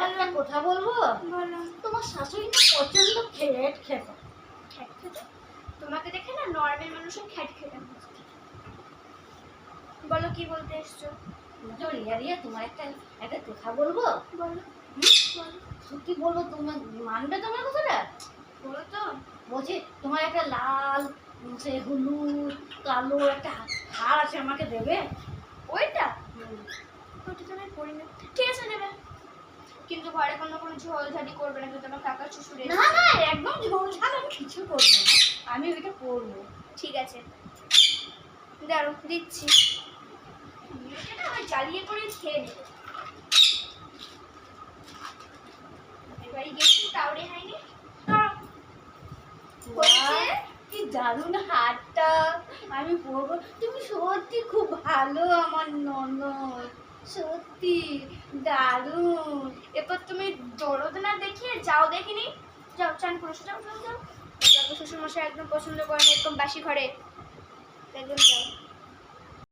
একটা কথা বলবো? বলো। তোমার শাশুড়ি না প্রচন্ড খেট খেত। খ্যাট খেতে? তোমাকে দেখে না নর্মাল মানুষের খ্যাট খেতে মনে হয়। বলো কি বলতে এসছো? রিয়া রিয়া, তোমার একটা একটা কথা বলবো? বলো। হুম? বলো। সত্যি বলবো, তোমার মানবে তোমার কথাটা? বলো তো। বলছি তোমার একটা লাল, সে হলুদ কালো একটা হার আছে, আমাকে দেবে? ওইটা ওইটা তো আমি পড়ি না। ঠিক আছে নেবে, কিন্তু ঘরে কোনো ঝোলঝাড়ি করবে না, কিন্তু আমার কাকা শ্বশুর না না, একদম ঝোল ঝাল আমি কিছু করবো না, আমি ওইটা করবো। ঠিক আছে দাঁড়ো দিচ্ছি। এটা না আমি জ্বালিয়ে করে খেয়ে নেবো। এবারে গেছি তাও রেহাইনি। বাহ, কি দারুণ হারটা, আমি পরবো। তুমি সত্যি খুব ভালো আমার ননদ, সত্যি দারুণ। এরপর তুমি দরদ না দেখিয়ে যাও, দেখিনি, যাও চান করে এসো, যাও যাও যাও। শ্বশুর মশাই একদম পছন্দ করেন এরকম বাসি ঘরে, একদম যাও।